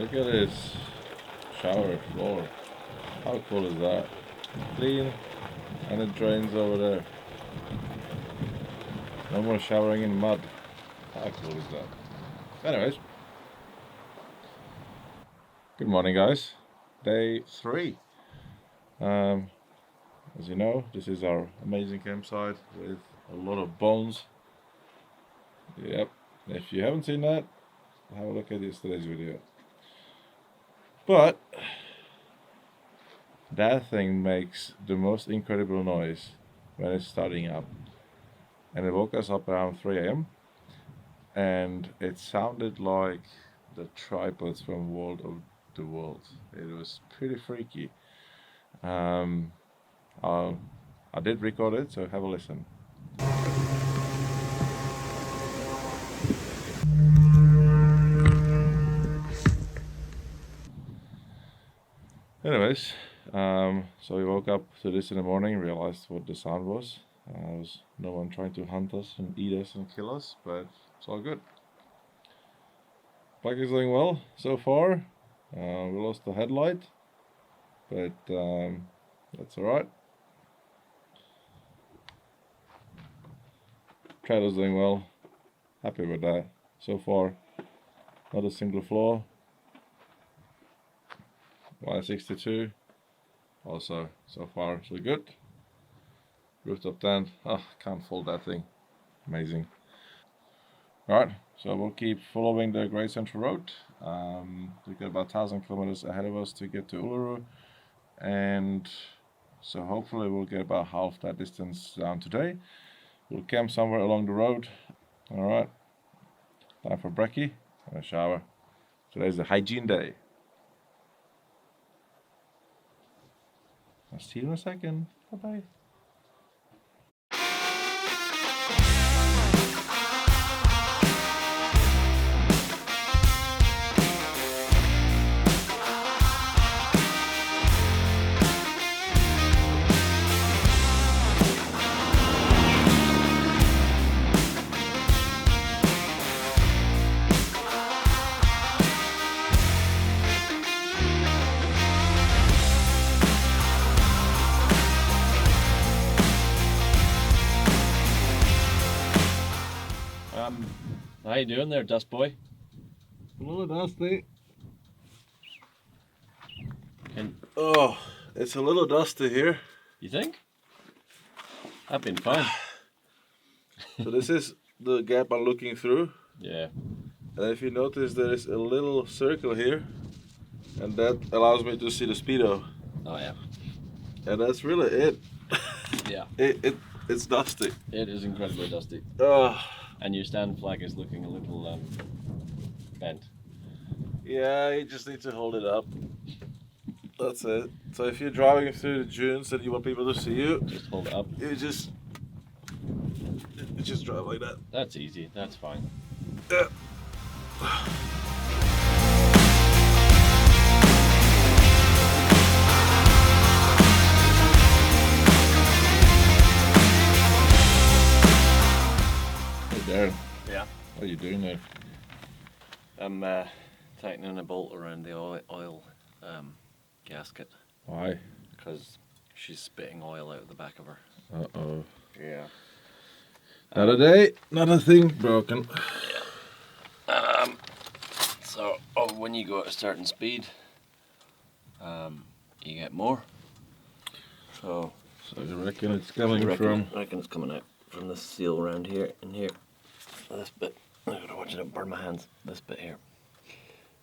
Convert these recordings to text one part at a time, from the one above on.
Look at this shower floor. How cool is that? Clean, and it drains over there. No more showering in mud. How cool is that? Anyways, good morning, guys. Day 3. As you know, this is our amazing campsite with a lot of bones. Yep. If you haven't seen that, have a look at yesterday's video. But that thing makes the most incredible noise when it's starting up. And it woke us up around 3 AM. And it sounded like the tripods from World of the World. It was pretty freaky. I did record it, so have a listen. Anyways, so we woke up to this in the morning, realized what the sound was. There was no one trying to hunt us and eat us and kill us, but it's all good. Bike is doing well so far. We lost the headlight, but that's alright. Trailer's doing well. Happy with that. So far, not a single flaw. Y62, also so far so good. Rooftop tent, can't fold that thing, amazing. Alright, so we'll keep following the Great Central Road. We've got about 1,000 kilometers ahead of us to get to Uluru, and so hopefully we'll get about half that distance down today. We'll camp somewhere along the road. Alright, time for brekkie and a shower. Today's the hygiene day. I'll see you in a second. Bye-bye. How you doing there, Dust Boy? A little dusty. And Oh, it's a little dusty here. you think? I've been fine. So this is the gap I'm looking through. Yeah. And if you notice, there is a little circle here, and that allows me to see the speedo. Oh yeah. And that's really it. Yeah. It's dusty. It is incredibly dusty. Oh. And your stand flag is looking a little bent. Yeah, you just need to hold it up. That's it. So if you're driving through the dunes and you want people to see you, Just hold it up. you just drive like that. That's easy. That's fine. Yeah. Darren, Yeah. what are you doing there? I'm tightening a bolt around the oil gasket Why? because she's spitting oil out of the back of her. Uh-oh. Yeah. Another day, another thing broken. So when you go at a certain speed, you get more. So So you reckon it's coming I from... reckon it's coming out from this seal around here and here. This bit, I gotta watch it don't burn my hands. This bit here.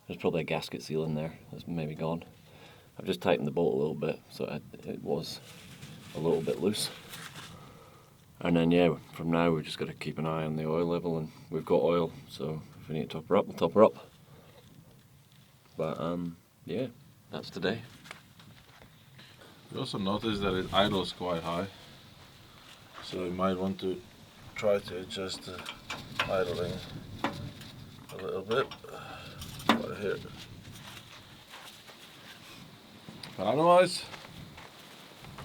There's probably a gasket seal in there that's maybe gone. I've just tightened the bolt a little bit so it was a little bit loose. And then yeah, from now we've just got to keep an eye on the oil level, and we've got oil, so if we need to top her up, we'll top her up. But yeah, that's today. You also notice that it idles quite high. So you might want to try to adjust the idling a little bit. Right here. But otherwise,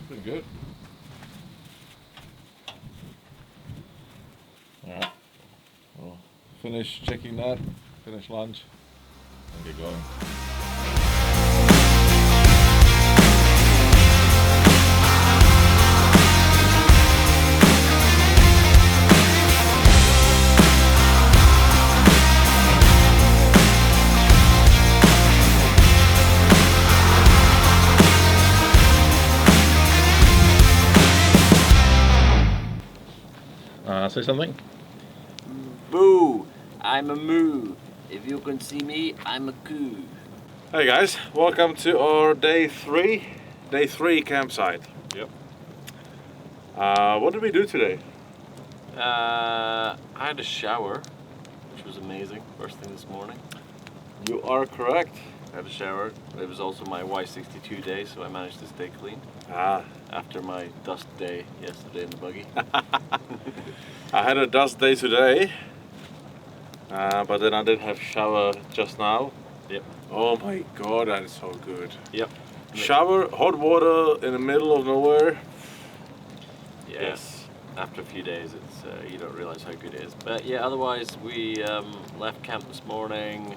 pretty good. Alright, we'll finish checking that, finish lunch, and get going. say something? Boo! I'm a moo. If you can see me, I'm a coo. Hey guys, welcome to our day three campsite. Yep. What did we do today? I had a shower, which was amazing, first thing this morning. You are correct. I had a shower. It was also my Y62 day, so I managed to stay clean. After my dust day yesterday in the buggy. I had a dust day today, but then I did have shower just now. Yep. Oh my god, that is so good. Yep. Shower, hot water in the middle of nowhere. Yeah. Yes. After a few days, it's you don't realize how good it is. But yeah, otherwise we left camp this morning.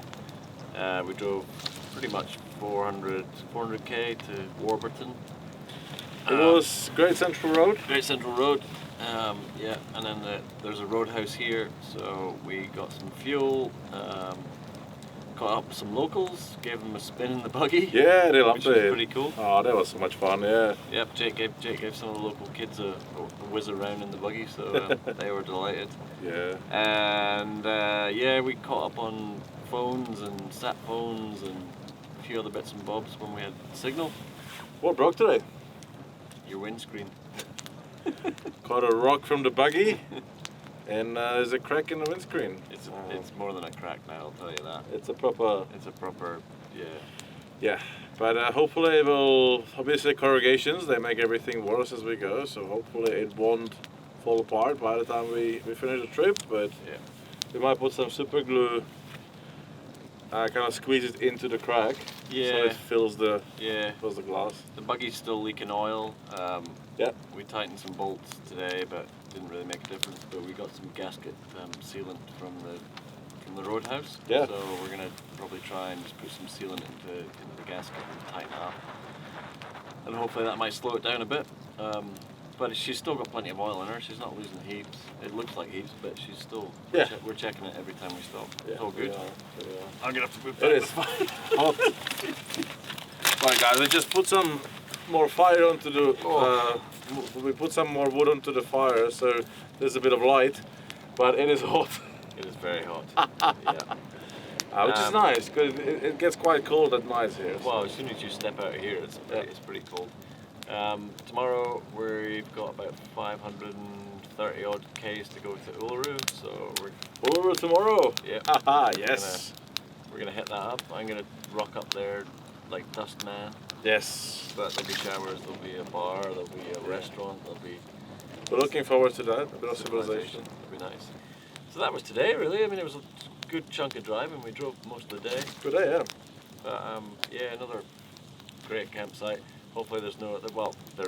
We drove pretty much 400k to Warburton. It was Great Central Road. Great Central Road. Yeah, and then there's a roadhouse here, so we got some fuel. Caught up with some locals, gave them a spin in the buggy. Yeah, they loved which was it. pretty cool. Oh, that was so much fun. Yeah. Yep, Jake gave some of the local kids a whiz around in the buggy, so they were delighted. Yeah. And yeah, we caught up on phones and sat phones and a few other bits and bobs when we had signal. What broke today? Your windscreen. Caught a rock from the buggy, and there's a crack in the windscreen. It's more than a crack now, I'll tell you that. It's a proper. It's a proper, yeah. Yeah, but hopefully it will. Obviously, corrugations, they make everything worse as we go, so hopefully it won't fall apart by the time we finish the trip. But yeah, we might put some super glue, kind of squeeze it into the crack, yeah, so it fills the glass. The buggy's still leaking oil. Yeah. We tightened some bolts today, but didn't really make a difference. But we got some gasket sealant from the roadhouse. Yeah. So we're gonna probably try and just put some sealant into the gasket and tighten it up, and hopefully that might slow it down a bit. But she's still got plenty of oil in her. She's not losing heaps. It looks like heaps, but she's still. Yeah. We're checking it every time we stop. Yeah, It's all good. we are. I'm gonna have to move It back is the hot. Right, guys, we just put some more fire onto the. We put some more wood onto the fire, so there's a bit of light, but it is hot. It is very hot. Yeah. Which is nice, because it gets quite cold at night here. Well, as soon as you step out of here, it's pretty cold. Tomorrow we've got about 530 odd k's to go to Uluru, so we're Uluru tomorrow. Yeah. Haha, yes. We're gonna hit that up. I'm gonna rock up there like Dust Man. Yes. But there'll be showers, there'll be a bar, there'll be a restaurant, there'll be. We're looking forward to that. A bit of civilization. It'll be nice. So that was today, really. I mean, it was a good chunk of driving. We drove most of the day. Good day, yeah. But yeah, another great campsite. Hopefully there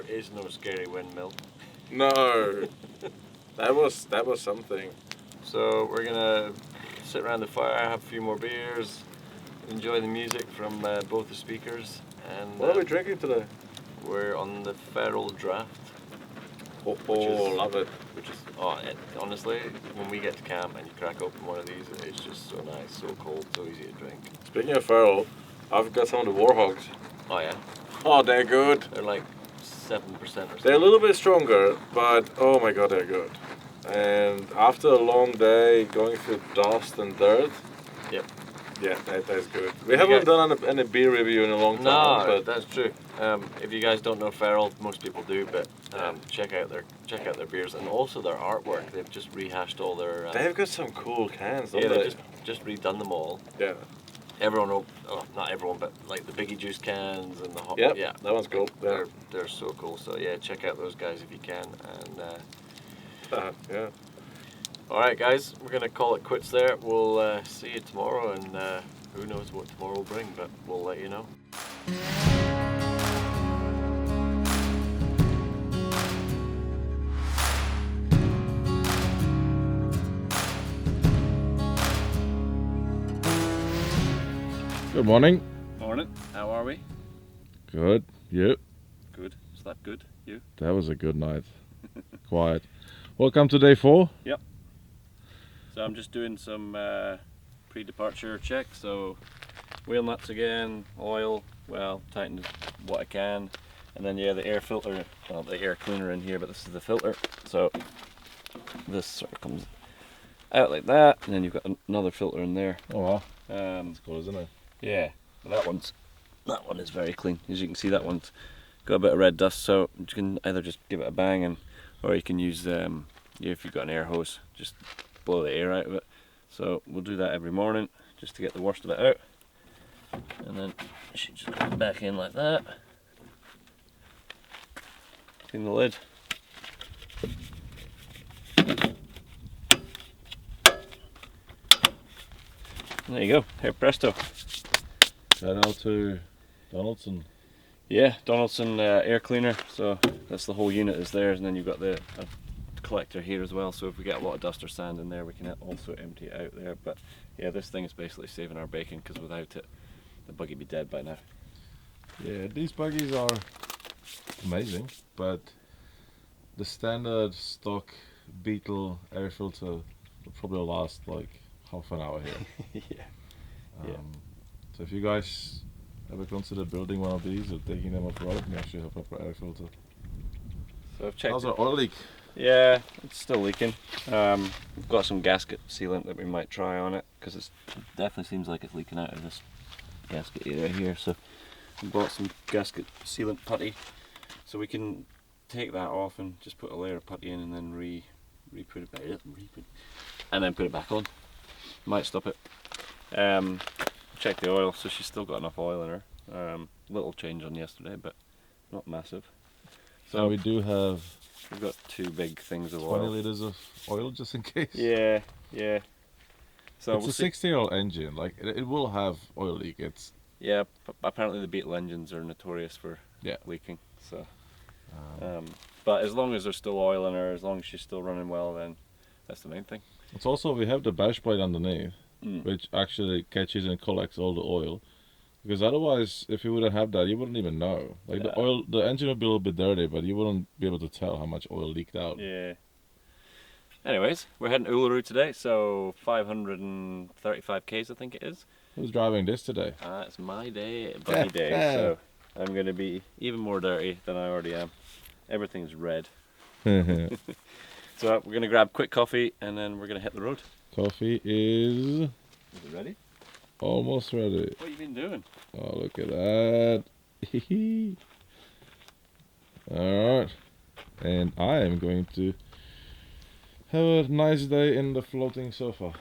is no scary windmill. No. that was something. So we're gonna sit around the fire, have a few more beers, enjoy the music from both the speakers. And what are we drinking today? We're on the Feral Draft. Love it. Which is honestly, when we get to camp and you crack open one of these, it's just so nice, so cold, so easy to drink. Speaking of feral, I've got some of the Warhogs. Oh yeah. Oh, they're good. They're like 7% or something. They're a little bit stronger, but oh my god, they're good. And after a long day going through dust and dirt, yep. Yeah, that tastes good. We haven't done any beer review in a long time. No, but that's true. If you guys don't know Feral, most people do, but check out their beers and also their artwork. They've just rehashed all their. They've got some cool cans, don't they? They've just redone them all. Yeah. Everyone, not everyone, but like the Biggie Juice cans and the hot. Yep, yeah, that one's cool. Yeah. They're so cool. So yeah, check out those guys if you can. And yeah. All right, guys, we're gonna call it quits there. We'll see you tomorrow, and who knows what tomorrow will bring, but we'll let you know. Good morning. Morning. How are we? Good. You? Good. Slept good. You? That was a good night. Quiet. Welcome to day 4. Yep. So I'm just doing some pre-departure checks. So wheel nuts again, oil, well, tightened what I can, and then yeah, the air filter, well, the air cleaner in here, but this is the filter. So this sort of comes out like that, and then you've got another filter in there. Oh wow, Um, it's cool, isn't it? yeah, but that one is very clean. As you can see, that one's got a bit of red dust, so you can either just give it a bang, or you can use if you've got an air hose, just blow the air out of it. So we'll do that every morning just to get the worst of it out, and then she just goes back in like that. Clean the lid. And there you go. Here, presto. Shout out to Donaldson. Yeah, Donaldson air cleaner. So that's the whole unit is there, and then you've got the collector here as well. So if we get a lot of dust or sand in there, we can also empty it out there. But yeah, this thing is basically saving our bacon, because without it, the buggy would be dead by now. Yeah, these buggies are amazing, but the standard stock Beadell air filter will probably last like half an hour here. Yeah. So if you guys ever consider building one of these or taking them off road, make sure you have a proper air filter. So I've checked. How's our oil leak? Yeah, it's still leaking. We've got some gasket sealant that we might try on it, because it definitely seems like it's leaking out of this gasket area here. So we bought some gasket sealant putty, so we can take that off and just put a layer of putty in, and then put it back, and then put it back on. Might stop it. Check the oil, so she's still got enough oil in her. Little change on yesterday, but not massive. So we do have we've got 2 big things of 20 oil. litres of oil just in case. Yeah. So it's a 60-year-old engine. Like it will have oil leak. Yeah, apparently the Beetle engines are notorious for leaking. So, but as long as there's still oil in her, as long as she's still running well, then that's the main thing. It's also, we have the bash plate underneath, which actually catches and collects all the oil. Because otherwise, if you wouldn't have that, you wouldn't even know. Like the engine would be a little bit dirty, but you wouldn't be able to tell how much oil leaked out. Yeah. Anyways, we're heading to Uluru today, so 535 k's I think it is. Who's driving this today? It's my day, buggy day, so I'm going to be even more dirty than I already am. Everything's red. So we're going to grab quick coffee, and then we're going to hit the road. Coffee is Is it ready? almost ready. What have you been doing? Oh, look at that. Alright. And I am going to have a nice day in the floating sofa.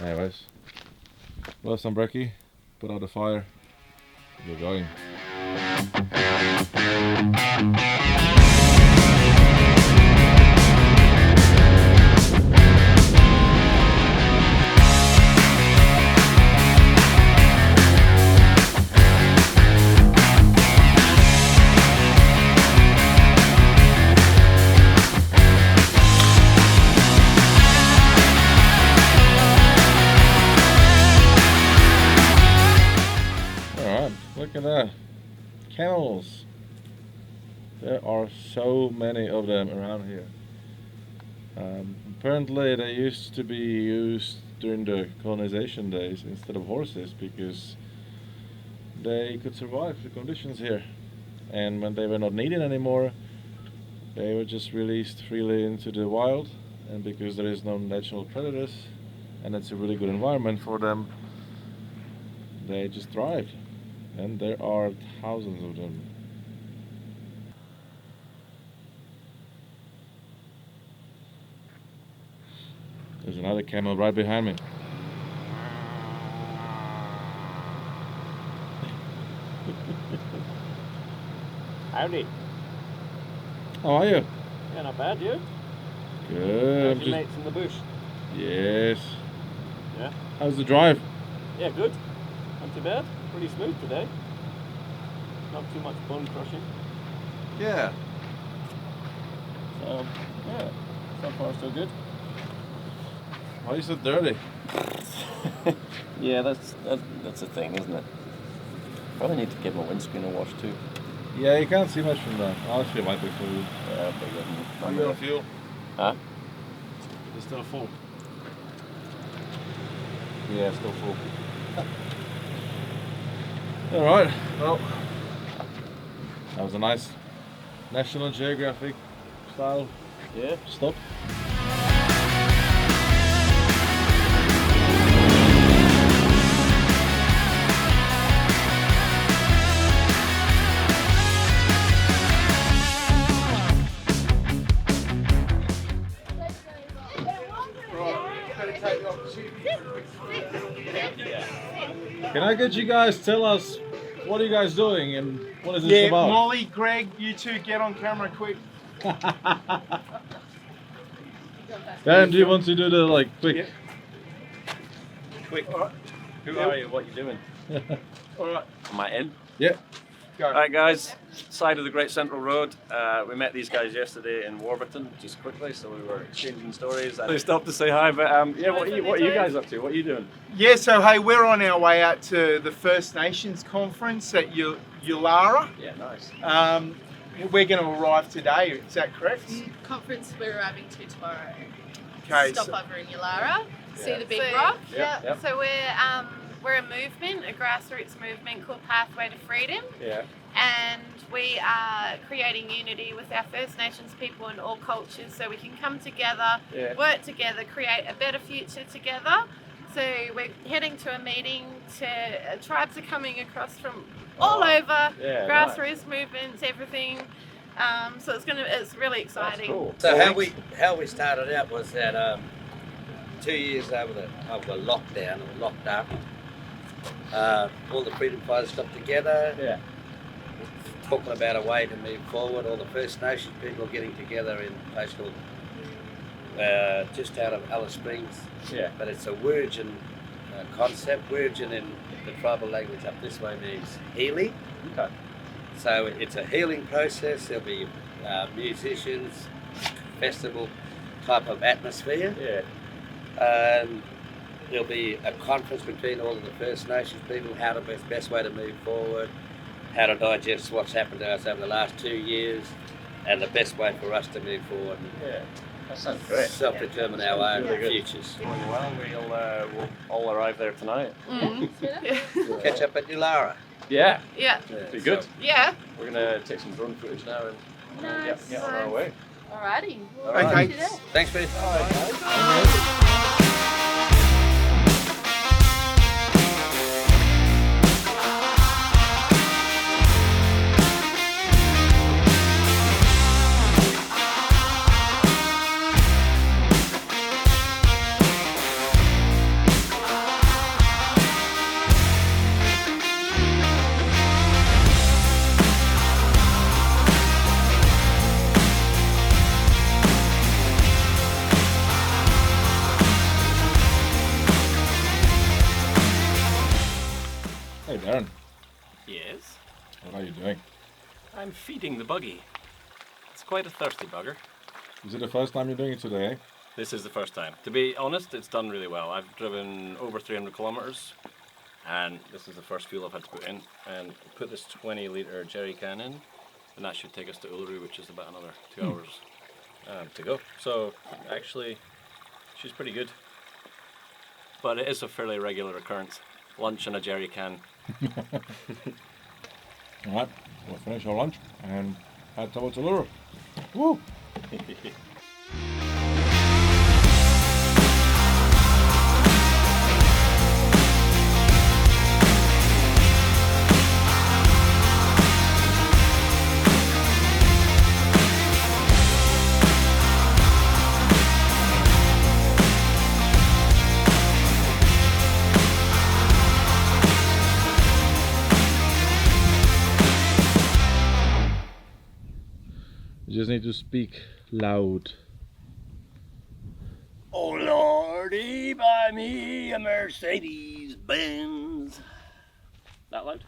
Anyways, we'll have some brekkie, put out the fire, we're going. Look at that. Camels. There are so many of them around here. Apparently they used to be used during the colonization days instead of horses, because they could survive the conditions here. And when they were not needed anymore, they were just released freely into the wild, and because there is no natural predators and it's a really good environment for them, they just thrived. And there are thousands of them. There's another camel right behind me. Howdy. How are you? Yeah, not bad, you? Good. How's your mates in the bush? Yes. Yeah? How's the drive? Yeah, good. Not too bad. Pretty smooth today. Not too much bone crushing. Yeah. So, yeah, so far so good. Why are you so dirty? Yeah, that's the thing, isn't it? Probably need to give my windscreen a wash too. Yeah, you can't see much from that. Actually, it might be full. Yeah, but Are you on fuel? Huh? It's still full. Yeah, still full. Alright, well, that was a nice National Geographic style stuff. Can I get you guys tell us what are you guys doing and what is this about? Molly, Greg, you two get on camera quick. Dan, do you want to do the quick? Yeah. Quick. Alright. Who are you? What are you doing? Alright. Am I in? Yeah. Go. Alright guys, side of the Great Central Road. We met these guys yesterday in Warburton, just quickly, so we were exchanging stories. They stopped to say hi, but yeah, what are you guys up to? What are you doing? Yeah, so hey, we're on our way out to the First Nations conference at Uluru. Yeah, nice. We're going to arrive today, is that correct? Conference we're arriving to tomorrow. Okay. Stop So, over in Uluru, see the big So- rock. Yeah, yeah. So we're a movement, a grassroots movement called Pathway to Freedom, Yeah. and we are creating unity with our First Nations people and all cultures, so we can come together, Yeah. work together, create a better future together. So we're heading to a meeting. Tribes are coming across from all over, Yeah, grassroots movements, everything. So it's really That's exciting. cool. So how we started out was that 2 years over the lockdown or locked up, all the freedom fighters got together, Yeah. talking about a way to move forward. All the First Nations people getting together in a place called just out of Alice Springs, Yeah. but it's a Wurrung concept. Wurrung in the tribal language up this way means healing. Okay. So it's a healing process. There'll be musicians, festival type of atmosphere. Yeah. There'll be a conference between all of the First Nations people, how the best way to move forward, how to digest what's happened to us over the last 2 years, and the best way for us to move forward Yeah. That sounds great. and self-determine our own Really good. futures. Going well. We'll all arrive there tonight. Catch up at Uluru. Yeah. Yeah. Be good. Yeah. We're gonna take some drone footage now and Nice. get on our way. Alrighty. We'll Okay. watch it out. Thanks for your time. Hey Darren, Yes. what are you doing? I'm feeding the buggy. It's quite a thirsty bugger. Is it the first time you're doing it today? This is the first time. To be honest, it's done really well. I've driven over 300 kilometers, and this is the first fuel I've had to put in. And put this 20-litre jerry can in, and that should take us to Uluru, which is about another 2 hours to go. So actually, she's pretty good. But it is a fairly regular occurrence. Lunch and a jerry can. Alright, we'll finish our lunch and head towards Uluru. Woo! You just need to speak loud. Oh Lordy, buy me a Mercedes Benz. That loud?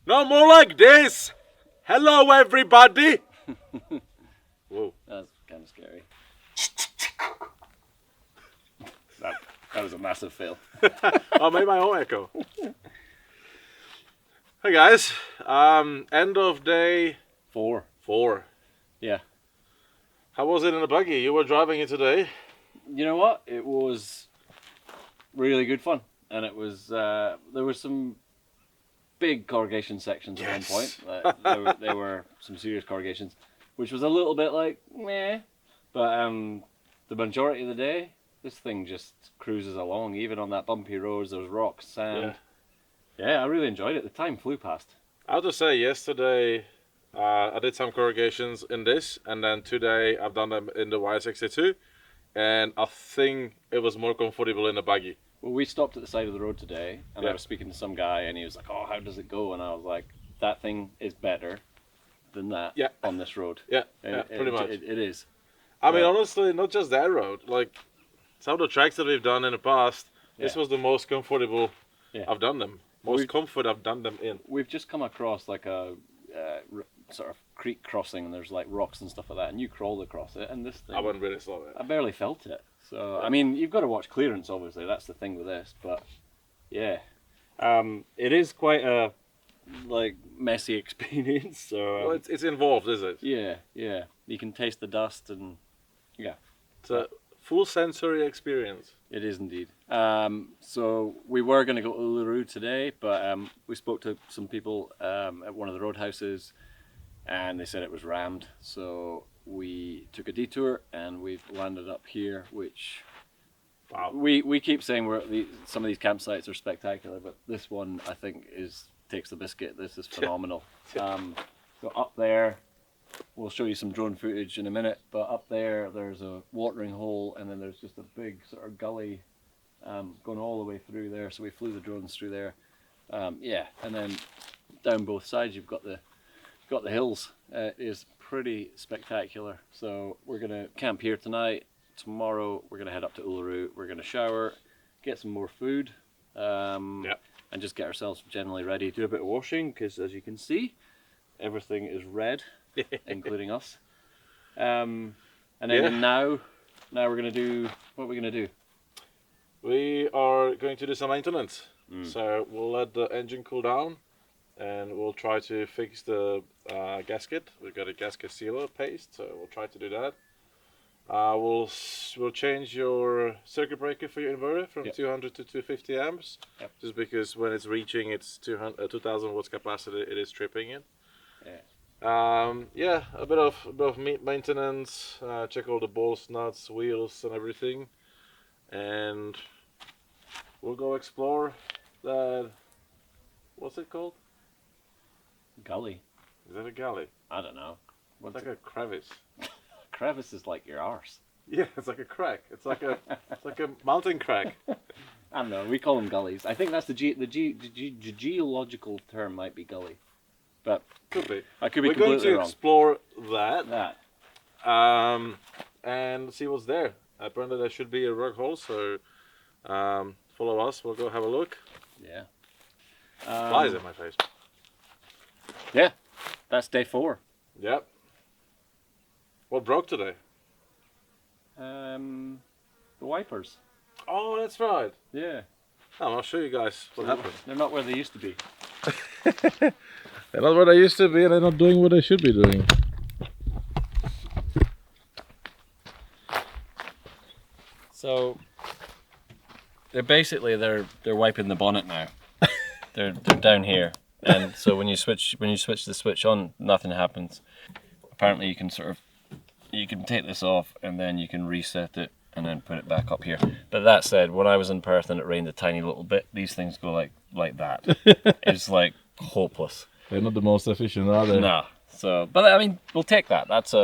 No more like this! Hello everybody! Whoa. That's kind of scary. That was a massive fail. I made my own echo. Hey guys, end of day 4. Yeah. How was it in the buggy? You were driving it today. You know what? It was really good fun, and it was there were some big corrugation sections at one point. There were some serious corrugations, which was a little bit like meh, but the majority of the day, this thing just cruises along, even on that bumpy roads. There's rocks, sand. Yeah, I really enjoyed it. The time flew past. I have to say, yesterday I did some corrugations in this, and then today I've done them in the Y62, and I think it was more comfortable in the buggy. Well, we stopped at the side of the road today, and I was speaking to some guy, and he was like, "Oh, how does it go?" And I was like, "That thing is better than that on this road." Yeah, pretty much. It is. I mean, honestly, not just that road. Like some of the tracks that we've done in the past, this was the most comfortable I've done them. Most comfort I've done them in. We've just come across like a sort of creek crossing, and there's like rocks and stuff like that, and you crawled across it, and this thing, I wouldn't really slow it. I barely felt it. So I mean, you've got to watch clearance, obviously. That's the thing with this, but yeah, it is quite a like messy experience. So well, it's involved, is it? Yeah, yeah. You can taste the dust, and it's a full sensory experience. It is indeed. So we were going to go to Uluru today, but we spoke to some people at one of the roadhouses, and they said it was rammed. So we took a detour, and we've landed up here, which we keep saying some of these campsites are spectacular, but this one I think takes the biscuit. This is phenomenal. So up there, we'll show you some drone footage in a minute, but up there's a watering hole, and then there's just a big sort of gully going all the way through there. So we flew the drones through there. And then down both sides you've got the hills. It is pretty spectacular. So we're gonna camp here tonight. Tomorrow we're gonna head up to Uluru. We're gonna shower, get some more food, and just get ourselves generally ready. Do a bit of washing, because as you can see, everything is red, including us. And then now we're gonna do what are we gonna do? We are going to do some maintenance. So we'll let the engine cool down, and we'll try to fix the gasket. We've got a gasket sealer paste, so we'll try to do that. We'll change your circuit breaker for your inverter from 200 to 250 amps, just because when it's reaching its 2000 watts capacity, it is tripping it. A bit of maintenance. Check all the bolts, nuts, wheels, and everything, and we'll go explore that. What's it called? Gully. Is that a gully? I don't know. It's like a crevice. Crevice is like your arse. Yeah, it's like a crack. It's like a mountain crack. I don't know. We call them gullies. I think that's the geological term might be gully, but could be. I could be We're completely going to wrong. explore that. And see what's there. Apparently there should be a rock hole, so follow us. We'll go have a look. Yeah. Flies in my face. Yeah, that's day 4. Yep. What broke today? The wipers. Oh, that's right. Yeah. Oh, I'll show you guys what happened. They're not where they used to be. They're not where they used to be, and they're not doing what they should be doing. So they're wiping the bonnet now. they're down here, and so when you switch the switch on, nothing happens. Apparently, you can take this off, and then you can reset it, and then put it back up here. But that said, when I was in Perth and it rained a tiny little bit, these things go like that. It's like hopeless. They're not the most efficient, are they? No. So, but I mean, we'll take that. That's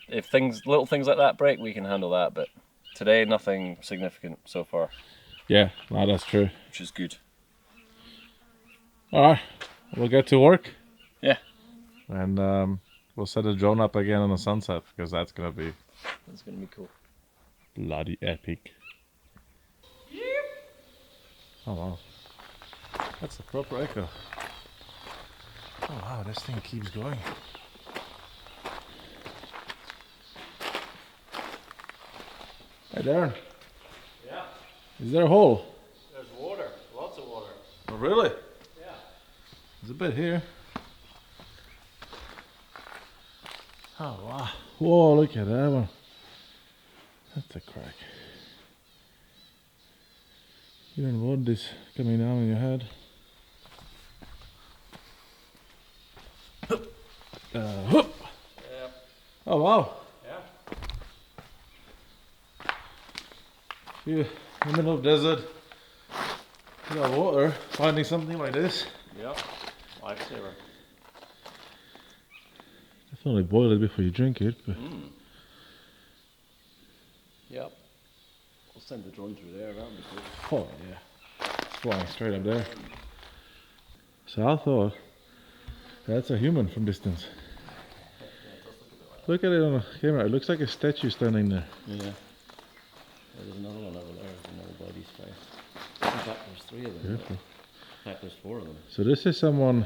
if little things like that break, we can handle that. But today, nothing significant so far. Yeah, no, that's true. Which is good. All right, we'll get to work. Yeah. And we'll set the drone up again on the sunset, because that's gonna be cool. Bloody epic. Oh wow, that's a proper echo. Oh wow, this thing keeps going. Hey Darren. Yeah. Is there a hole? There's water. Lots of water. Oh really? Yeah. There's a bit here. Oh wow. Whoa, look at that one. That's a crack. You don't want this coming down on your head. Whoop. Yep. Oh wow. Yeah. You in the middle of desert, without water, finding something like this. Yep. Lifesaver. Definitely boil it before you drink it. But Yep. We'll send the drone through there, that'll be good. oh yeah, it's flying straight up there. So I thought that's a human from distance. Look at it on the camera. It looks like a statue standing there. Yeah. There's another one over there. There's another bloody space. In fact, there's 3 of them. Beautiful. In fact, there's 4 of them. So this is someone.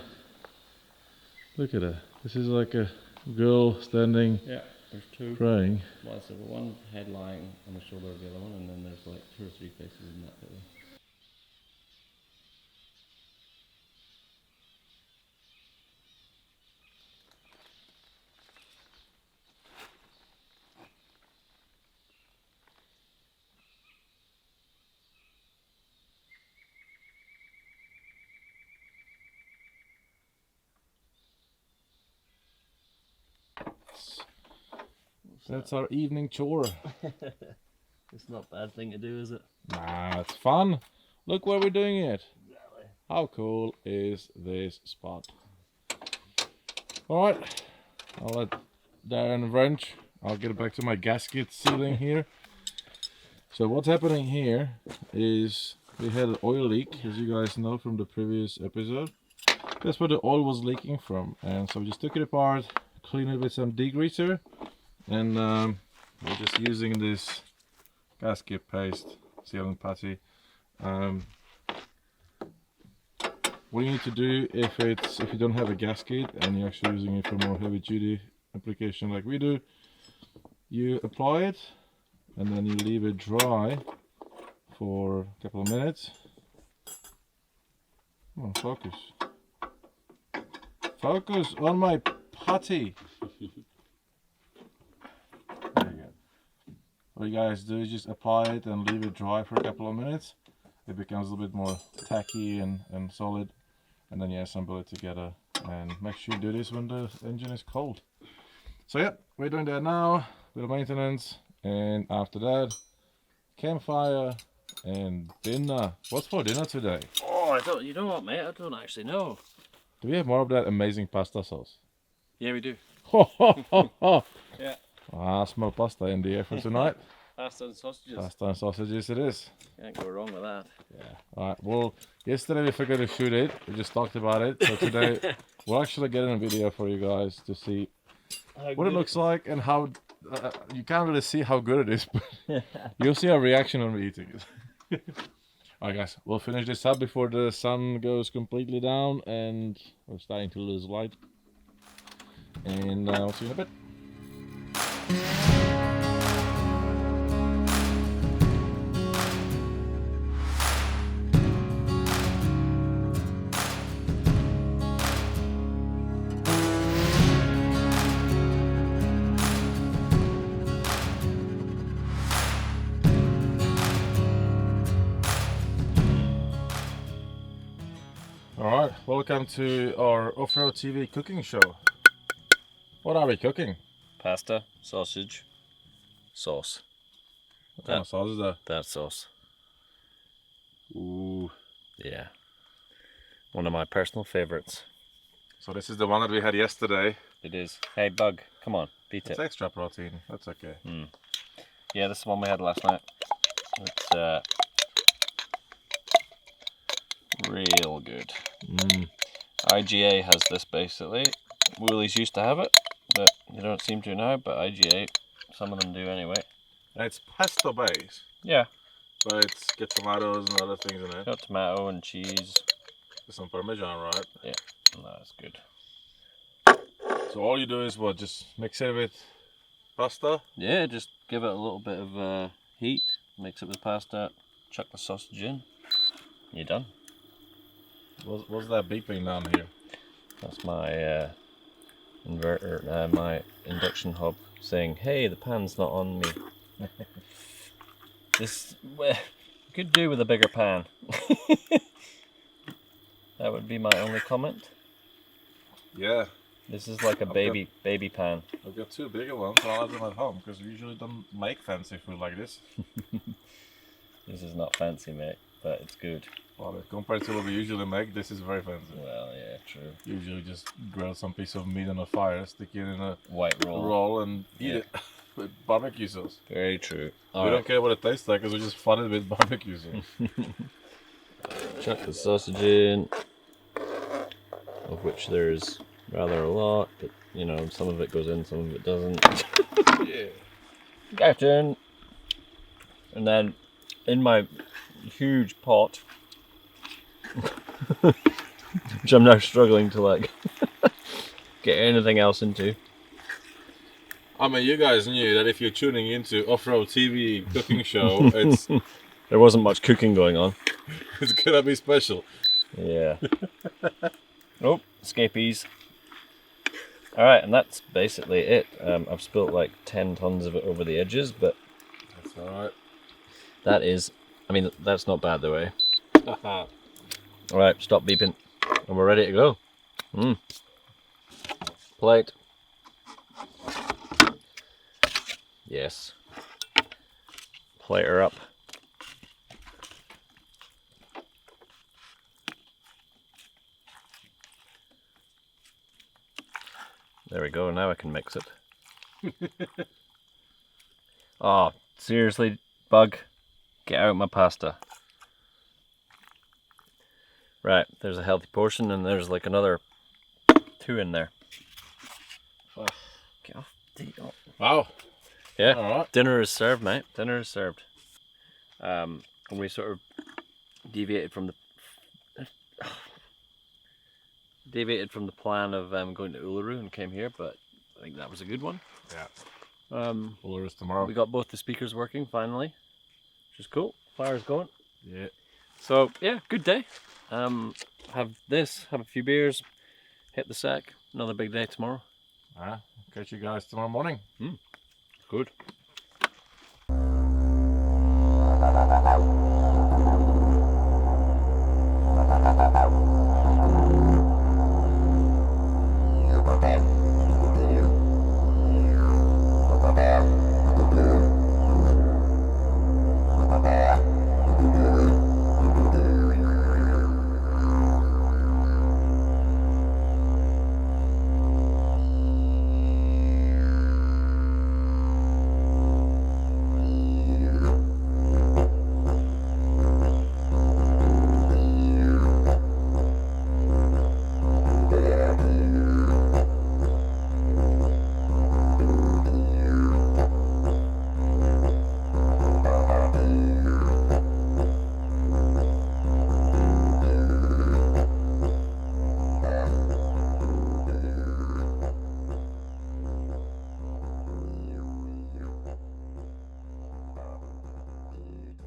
Look at it. This is like a girl standing, Yeah. There's 2. praying. Well, so one head lying on the shoulder of the other one, and then there's like 2 or 3 faces in that picture. That's our evening chore. It's not a bad thing to do, is it? Nah, it's fun. Look where we're doing it. How cool is this spot? Alright, I'll let Darren wrench. I'll get back to my gasket sealing here. So what's happening here is we had an oil leak, as you guys know from the previous episode. That's where the oil was leaking from, and so we just took it apart, cleaned it with some degreaser, and we're just using this gasket paste sealing putty. What you need to do if you don't have a gasket and you're actually using it for more heavy duty application like we do, you apply it and then you leave it dry for a couple of minutes. Come on, focus. Focus on my putty. There you go. What you guys do is just apply it and leave it dry for a couple of minutes. It becomes a little bit more tacky and solid, and then you assemble it together. And make sure you do this when the engine is cold. So yeah, we're doing that now with the maintenance, and after that, campfire and dinner. What's for dinner today? Oh, you know what, mate? I don't actually know. Do we have more of that amazing pasta sauce? Yeah, we do. Ho ho ho ho! Yeah. I smell pasta in the air for tonight. Pasta and sausages. Pasta and sausages it is. Can't go wrong with that. Yeah. Alright, well, yesterday we forgot to shoot it. We just talked about it. So today we're actually getting a video for you guys to see what it looks like and how... you can't really see how good it is, but you'll see our reaction when we're eating it. Alright guys, we'll finish this up before the sun goes completely down and we're starting to lose light. And I'll see you in a bit. Alright, welcome to our off-road TV cooking show. What are we cooking? Pasta, sausage, sauce. What kind of sauce is that? That sauce. Ooh. Yeah. One of my personal favourites. So this is the one that we had yesterday. It is. Hey, Bug, come on, beat It's it. extra protein, that's okay. Yeah, this is the one we had last night. It's real good. IGA has this basically. Woolies used to have it, but you don't seem to now, but IGA, some of them do anyway. And it's pesto base, Yeah, but it's got tomatoes and other things in it. got tomato and cheese. There's some parmesan, right? Yeah, that's good. So all you do is what? Just mix it with pasta? Yeah, just give it a little bit of heat, mix it with pasta, chuck the sausage in, you're done. What's that beeping down here? That's my inverter, my induction hob saying, hey, the pan's not on me. This, well, could do with a bigger pan. That would be my only comment. Yeah, This is like a baby pan. I've got 2 bigger ones, so I'll have them at home because we usually don't make fancy food like this. This is not fancy, mate, but it's good. Well, compared to what we usually make, this is very fancy. Well, yeah, true. Usually just grill some piece of meat on a fire, stick it in a White roll and eat it with barbecue sauce. Very true. We don't care what it tastes like because we just fun it with barbecue sauce. Chuck the sausage in, of which there's rather a lot, but you know, some of it goes in, some of it doesn't. Yeah. Captain! And then in my huge pot, which I'm now struggling to like get anything else into. I mean, you guys knew that if you're tuning into off-road TV cooking show, There wasn't much cooking going on. it's gonna be special. Yeah. Oh, escapees. Alright, and that's basically it. I've spilt like 10 tons of it over the edges, but That's alright. that is, I mean, that's not bad though, eh? Alright, stop beeping. And we're ready to go. Plate. Yes. Plate her up. There we go, now I can mix it. Oh, seriously, Bug? Get out my pasta. Right, there's a healthy portion and there's like another 2 in there. Get off. Wow. Yeah, Alright. dinner is served, mate. Dinner is served. And we sort of deviated from the plan of going to Uluru and came here, but I think that was a good one. Yeah. Uluru's tomorrow. We got both the speakers working finally, which is cool. Fire's going. Yeah. So yeah, good day. Have this, have a few beers, hit the sack. Another big day tomorrow. Catch you guys tomorrow morning. Good.